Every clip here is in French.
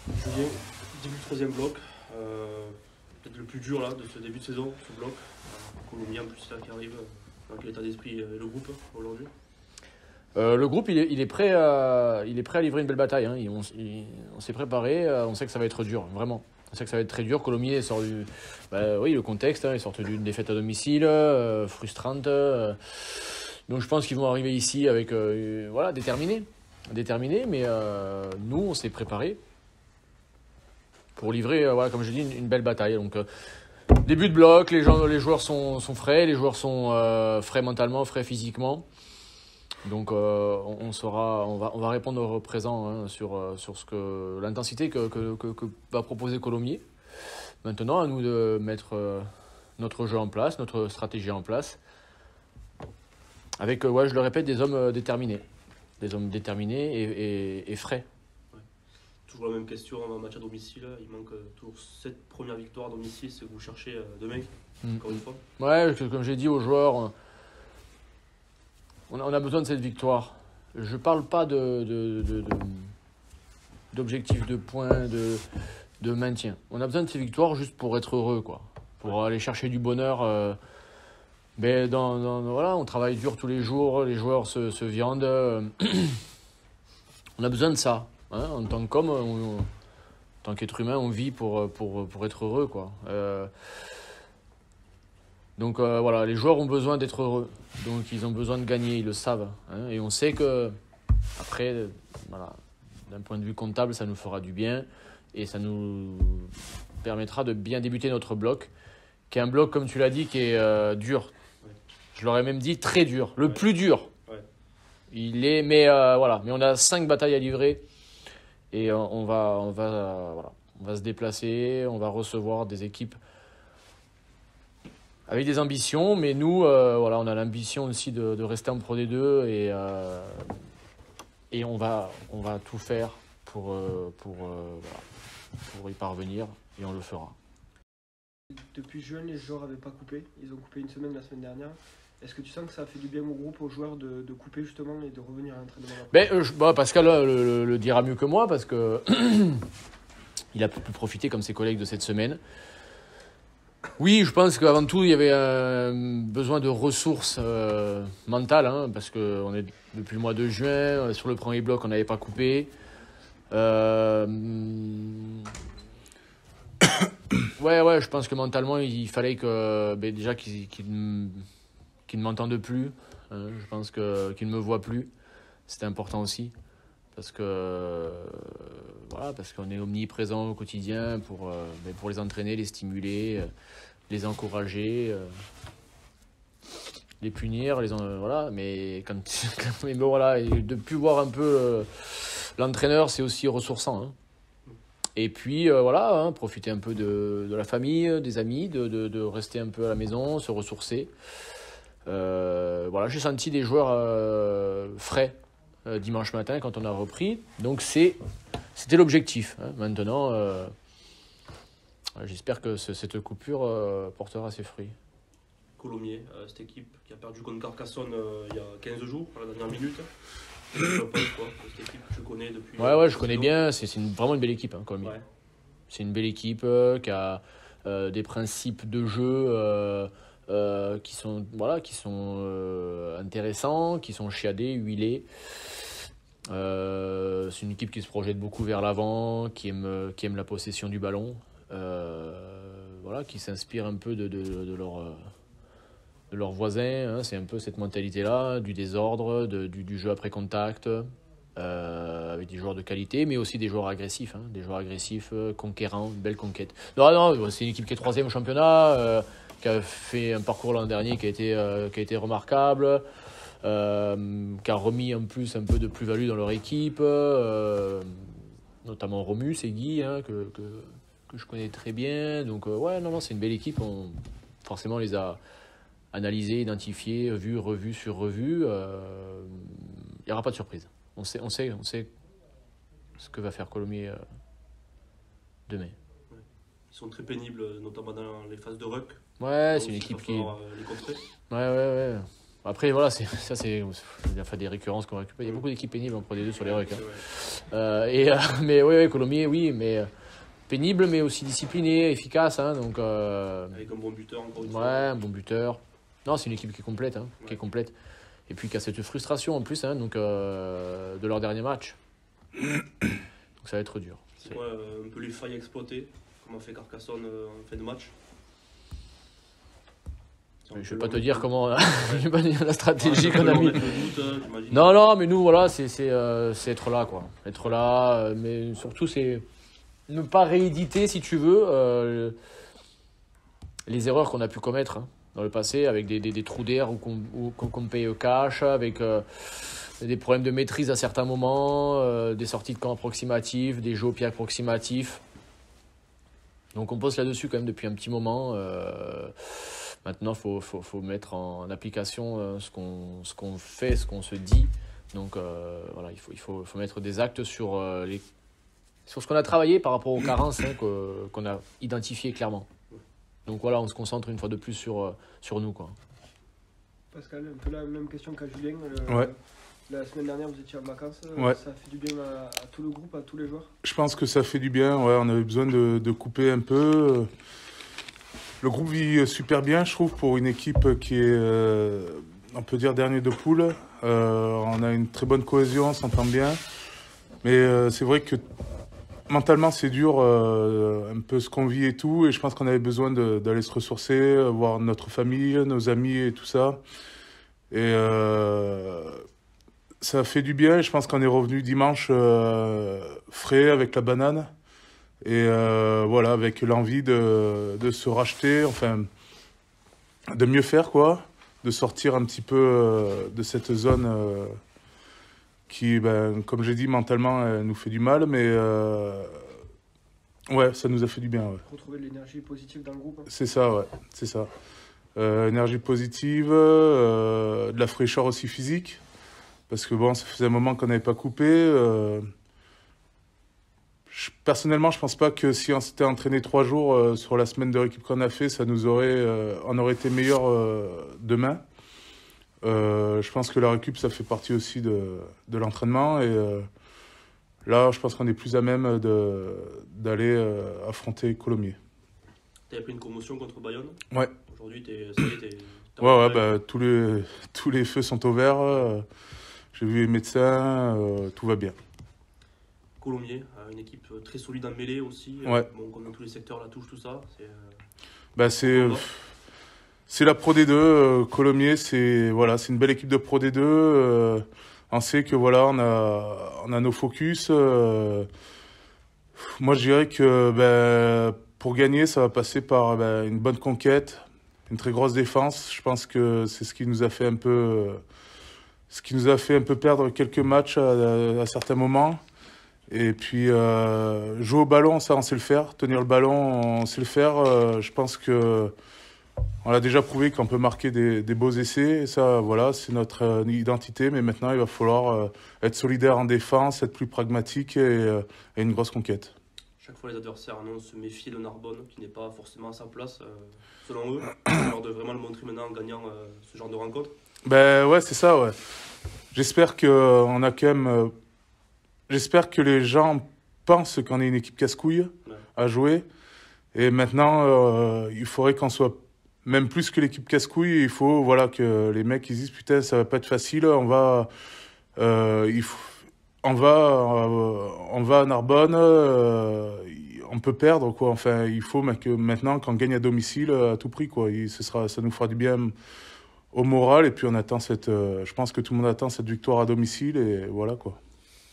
Julien, début de troisième bloc. Peut-être le plus dur là, de ce début de saison, ce bloc. Colombien en plus là, qui arrive. Dans quel état d'esprit est le groupe aujourd'hui? Le groupe, il est prêt à livrer une belle bataille, hein. On s'est préparé, on sait que ça va être dur, vraiment. On sait que ça va être très dur. Colomiers sort du. Oui, le contexte, hein, ils sortent d'une défaite à domicile, frustrante. Donc je pense qu'ils vont arriver ici avec. Voilà, déterminés. Déterminés, mais nous, on s'est préparé pour livrer, voilà, comme je dis, une belle bataille. Donc, début de bloc, les joueurs sont frais, les joueurs sont frais mentalement, frais physiquement. Donc on va répondre au présent, hein, sur l'intensité que va proposer Colomiers. Maintenant, à nous de mettre notre jeu en place, notre stratégie en place, avec, je le répète, des hommes déterminés. Des hommes déterminés et frais. Ouais. Toujours la même question en match à domicile. Il manque toujours cette première victoire à domicile, c'est que vous cherchez demain, encore une fois. Ouais, comme j'ai dit aux joueurs, on a besoin de cette victoire. Je parle pas d'objectifs de points, de maintien. On a besoin de ces victoires juste pour être heureux, quoi. Pour aller chercher du bonheur. Mais voilà, on travaille dur tous les jours, les joueurs se viandent. On a besoin de ça, hein. En tant qu'homme, en tant qu'être humain, on vit pour être heureux, quoi. Donc voilà, les joueurs ont besoin d'être heureux. Donc ils ont besoin de gagner, ils le savent, hein. Et on sait que, après, voilà, d'un point de vue comptable, ça nous fera du bien. Et ça nous permettra de bien débuter notre bloc, qui est un bloc, comme tu l'as dit, qui est dur. Ouais. Je l'aurais même dit très dur, le plus dur. Ouais. Mais voilà, mais on a 5 batailles à livrer et on va se déplacer, on va recevoir des équipes avec des ambitions, mais nous, voilà, on a l'ambition aussi de rester en Pro D2 et on va tout faire pour y parvenir et on le fera. Depuis juin, les joueurs n'avaient pas coupé. Ils ont coupé une semaine la semaine dernière. Est-ce que tu sens que ça fait du bien au groupe, aux joueurs de couper justement et de revenir à l'entraînement après? Pascal le dira mieux que moi parce que il a pu profiter comme ses collègues de cette semaine. Oui, je pense qu'avant tout, il y avait un besoin de ressources mentales, hein, parce qu'on est depuis le mois de juin, sur le premier bloc, on n'avait pas coupé. Ouais, je pense que mentalement, il fallait que déjà qu'ils ne m'entendent plus. Je pense qu'ils ne me voient plus. C'était important aussi. Parce que voilà, parce qu'on est omniprésent au quotidien pour les entraîner, les stimuler, les encourager, les punir, voilà. Mais mais bon, voilà, et de plus voir un peu l'entraîneur, c'est aussi ressourçant, hein. Et puis voilà, hein, profiter un peu de la famille, des amis, de rester un peu à la maison, se ressourcer. Voilà, j'ai senti des joueurs frais dimanche matin quand on a repris. Donc c'était l'objectif, hein. Maintenant, j'espère que cette coupure portera ses fruits. Colomiers, cette équipe qui a perdu contre Carcassonne il y a 15 jours, à la dernière minute. Je pense quoi, cette équipe que je connais depuis. Ouais, je connais bien. C'est vraiment une belle équipe, hein, Colomiers. Ouais. C'est une belle équipe qui a des principes de jeu qui sont intéressants, qui sont chiadés, huilés. C'est une équipe qui se projette beaucoup vers l'avant, qui aime la possession du ballon, voilà, qui s'inspire un peu de leurs voisins, hein. C'est un peu cette mentalité-là, du désordre, du jeu après contact, avec des joueurs de qualité, mais aussi des joueurs agressifs, hein, conquérants, une belle conquête. Non, c'est une équipe qui est 3e au championnat, qui a fait un parcours l'an dernier qui a été remarquable, qui a remis en plus un peu de plus-value dans leur équipe, notamment Romus et Guy, hein, que je connais très bien. Donc c'est une belle équipe. Forcément, on les a analysés, identifiés, vus, revus sur revus. Il n'y aura pas de surprise. On sait ce que va faire Colomiers demain. Ouais. Ils sont très pénibles, notamment dans les phases de ruck. Ouais, Donc, c'est une équipe il va qui... falloir les contrer. Ouais. Après, voilà, ça, c'est des récurrences qu'on récupère. Il y a beaucoup d'équipes pénibles en Pro D2 sur les rucks. Mais oui, Colomiers, oui, mais pénible, mais aussi discipliné, efficace. Hein, donc, Avec un bon buteur, encore une fois. Ouais, un bon buteur. Non, c'est une équipe qui est complète. Hein, qui est complète. Et puis qui a cette frustration en plus hein, donc, de leur dernier match. Donc ça va être dur. C'est quoi un peu les failles à exploiter, comme a fait Carcassonne en fin de match? Je ne vais pas te dire comment je vais pas dire la stratégie qu'on a mis. Doute, Non, mais nous, voilà, c'est être là, quoi. Être là, mais surtout, c'est ne pas rééditer, si tu veux, les erreurs qu'on a pu commettre hein, dans le passé, avec des trous d'air qu'on paye cash, avec des problèmes de maîtrise à certains moments, des sorties de camp approximatives, des jeux au pied approximatifs. Donc on pose là-dessus quand même depuis un petit moment. Maintenant, il faut mettre en application ce qu'on fait, ce qu'on se dit. Donc voilà, il faut mettre des actes sur ce qu'on a travaillé par rapport aux carences hein, qu'on a identifiées clairement. Donc voilà, on se concentre une fois de plus sur nous. Quoi. Pascal, un peu la même question qu'à Julien. Ouais. La semaine dernière, vous étiez en vacances. Ouais. Ça a fait du bien à tout le groupe, à tous les joueurs? Je pense que ça fait du bien. Ouais, on avait besoin de couper un peu. Le groupe vit super bien, je trouve, pour une équipe qui est, on peut dire, dernier de poule. On a une très bonne cohésion, on s'entend bien. Mais c'est vrai que mentalement, c'est dur, un peu ce qu'on vit et tout. Et je pense qu'on avait besoin d'aller se ressourcer, voir notre famille, nos amis et tout ça. Et ça a fait du bien. Je pense qu'on est revenu dimanche frais avec la banane. Et voilà, avec l'envie de se racheter, enfin, de mieux faire, quoi. De sortir un petit peu de cette zone qui, ben, comme j'ai dit, mentalement, nous fait du mal. Mais ouais, ça nous a fait du bien, ouais. Retrouver de l'énergie positive dans le groupe. C'est ça, ouais, c'est ça. Énergie positive, de la fraîcheur aussi physique. Parce que bon, ça faisait un moment qu'on n'avait pas coupé. Personnellement, je pense pas que si on s'était entraîné 3 jours sur la semaine de récup qu'on a fait, on aurait été meilleur demain. Je pense que la récup, ça fait partie aussi de l'entraînement. Et là, je pense qu'on est plus à même d'aller affronter Colomiers. Tu avais pris une commotion contre Bayonne. Ouais. Aujourd'hui, Ouais, tous les feux sont au vert. J'ai vu les médecins, tout va bien. Colomiers, une équipe très solide en mêlée aussi. Ouais. Bon, comme dans tous les secteurs, la touche, tout ça. C'est la Pro D2. Colomiers, c'est une belle équipe de Pro D2. On sait que voilà, on a nos focus. Moi, je dirais que pour gagner, ça va passer par une bonne conquête, une très grosse défense. Je pense que c'est ce qui nous a fait un peu perdre quelques matchs à certains moments. Et puis, jouer au ballon, ça, on sait le faire. Tenir le ballon, on sait le faire. Je pense qu'on a déjà prouvé qu'on peut marquer des beaux essais. Et ça, voilà, c'est notre identité. Mais maintenant, il va falloir être solidaire en défense, être plus pragmatique et une grosse conquête. Chaque fois, les adversaires annoncent se méfier de Narbonne, qui n'est pas forcément à sa place, selon eux. Alors de vraiment le montrer maintenant en gagnant ce genre de rencontre. Ouais, c'est ça, ouais. J'espère qu'on a quand même... J'espère que les gens pensent qu'on est une équipe casse-couille à jouer. Et maintenant, il faudrait qu'on soit même plus que l'équipe casse-couille. Il faut que les mecs ils disent putain, ça va pas être facile. On va à Narbonne. On peut perdre, quoi. Enfin, il faut que maintenant qu'on gagne à domicile à tout prix, quoi. Ça nous fera du bien au moral. Et puis on attend je pense que tout le monde attend cette victoire à domicile et voilà, quoi.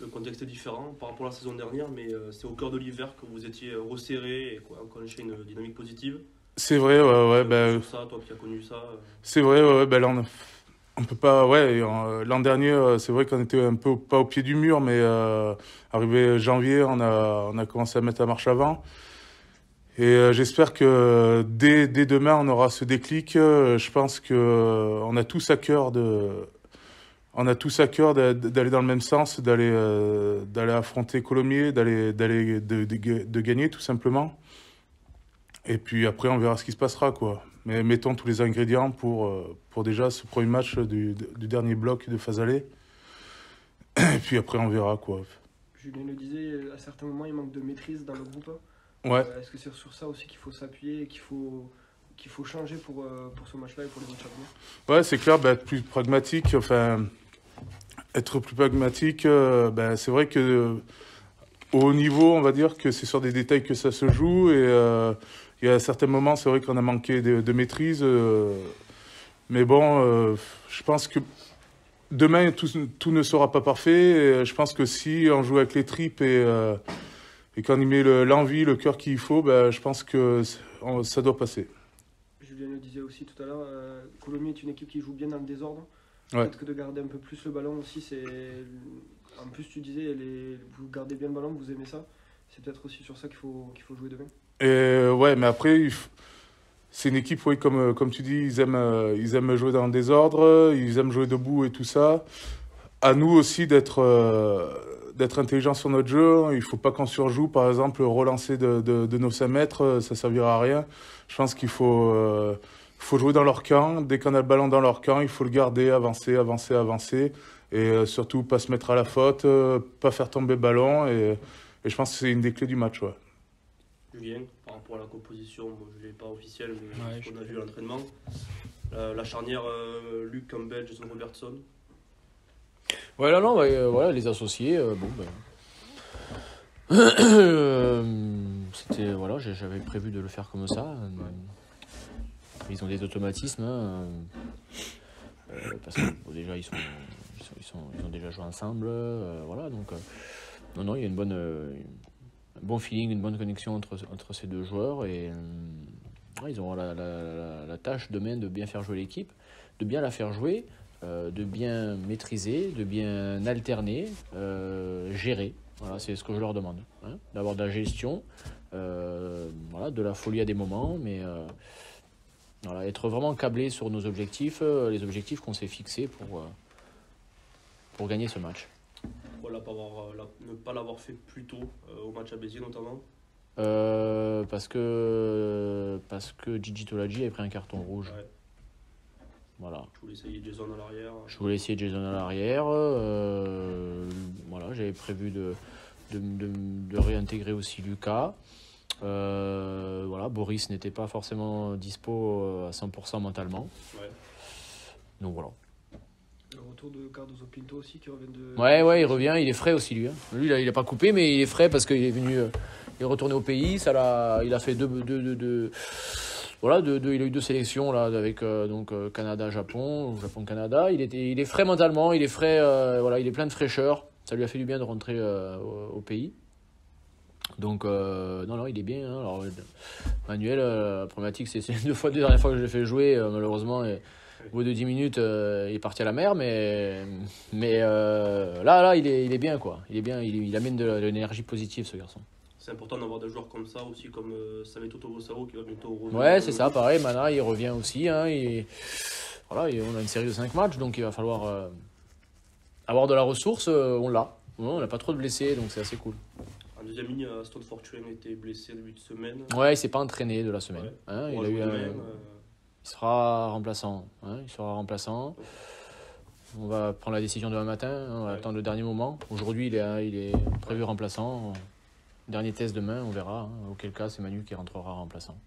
Le contexte est différent par rapport à la saison dernière, mais c'est au cœur de l'hiver que vous étiez resserré et enclenché une dynamique positive. C'est vrai, ouais. Sur ça, toi qui as connu ça. C'est vrai, ouais. Là, on peut pas, ouais. L'an dernier, c'est vrai qu'on était un peu pas au pied du mur, mais arrivé janvier, on a commencé à mettre la marche avant. Et j'espère que dès demain, on aura ce déclic. Je pense que on a tous à cœur d'aller dans le même sens, d'aller affronter Colomiers, de gagner tout simplement. Et puis après, on verra ce qui se passera, quoi. Mais mettons tous les ingrédients pour déjà ce premier match du dernier bloc de phase aller. Et puis après, on verra quoi. Julien le disait, à certains moments, il manque de maîtrise dans le groupe. Ouais. Est-ce que c'est sur ça aussi qu'il faut s'appuyer et qu'il faut changer pour ce match-là et pour les matchs à venir? Ouais, c'est clair, être plus pragmatique. Enfin, être plus pragmatique, c'est vrai que au haut niveau, on va dire que c'est sur des détails que ça se joue. Et il y a certains moments, c'est vrai qu'on a manqué de maîtrise. Mais bon, je pense que demain, tout ne sera pas parfait. Et je pense que si on joue avec les tripes et qu'on y met l'envie, le cœur qu'il faut, je pense que ça doit passer. Julien le disait aussi tout à l'heure, Colomiers est une équipe qui joue bien dans le désordre. Ouais. Peut-être que de garder un peu plus le ballon aussi, c'est... En plus, tu disais, vous gardez bien le ballon, vous aimez ça. C'est peut-être aussi sur ça qu'il faut jouer demain. Et ouais, mais après, c'est une équipe, oui, comme tu dis, ils aiment jouer dans le désordre, ils aiment jouer debout et tout ça. À nous aussi d'être intelligents sur notre jeu. Il ne faut pas qu'on surjoue, par exemple, relancer de nos 5 mètres, ça ne servira à rien. Je pense qu'il faut jouer dans leur camp. Dès qu'on a le ballon dans leur camp, il faut le garder, avancer. Et surtout, pas se mettre à la faute, pas faire tomber le ballon. Et je pense que c'est une des clés du match. Ouais. Julien, par rapport à la composition, je ne l'ai pas officielle, mais ce qu'on a vu à l'entraînement. La charnière Luc Campbell, Jason Robertson. Ouais, là, non, voilà, les associés, c'était, voilà, j'avais prévu de le faire comme ça. Ils ont des automatismes, parce que déjà, ils ont déjà joué ensemble, voilà, donc, non, il y a un bon feeling, une bonne connexion entre ces deux joueurs, et ils auront la tâche demain de bien faire jouer l'équipe, de bien la faire jouer, de bien maîtriser, de bien alterner, gérer. Voilà, c'est ce que je leur demande. Hein, d'avoir de la gestion, voilà, de la folie à des moments, mais voilà, être vraiment câblé sur nos objectifs, les objectifs qu'on s'est fixés pour gagner ce match. Voilà, ne pas l'avoir fait plus tôt au match à Béziers notamment. Parce que Gigi Tolaji avait pris un carton rouge. Ouais. Voilà. Je voulais essayer Jason à l'arrière. Voilà, j'avais prévu de réintégrer aussi Lucas. Voilà, Boris n'était pas forcément dispo à 100% mentalement. Ouais. Donc voilà. Le retour de Cardozo Pinto aussi qui revient de... Ouais, il revient, il est frais aussi lui. Hein. Lui, il a pas coupé, mais il est frais parce qu'il est venu, il est retourné au pays. Il a fait voilà, il a eu 2 sélections là avec Canada-Japon, Japon-Canada. Il est frais mentalement, il est frais, voilà, il est plein de fraîcheur. Ça lui a fait du bien de rentrer au pays. Donc non, il est bien. Hein. Alors Manuel, la problématique, c'est les 2 dernières fois que je l'ai fait jouer, malheureusement. Et, au bout de 10 minutes, il est parti à la mer, mais là, il est bien, quoi. Il est bien, il amène de l'énergie positive, ce garçon. C'est important d'avoir des joueurs comme ça aussi, comme Sameto Togosao qui va bientôt revenir. Ouais, c'est ça, pareil. Mana, il revient aussi. Hein, voilà, on a une série de 5 matchs, donc il va falloir avoir de la ressource. On l'a. On n'a pas trop de blessés, donc c'est assez cool. En deuxième ligne, Stone Fortune était blessé début de semaine. Ouais, il s'est pas entraîné de la semaine. Ouais. Hein, il sera remplaçant. Hein, On va prendre la décision demain matin. Hein, on va attendre le dernier moment. Aujourd'hui, il est prévu remplaçant. Dernier test demain, on verra. Hein, auquel cas, c'est Manu qui rentrera remplaçant.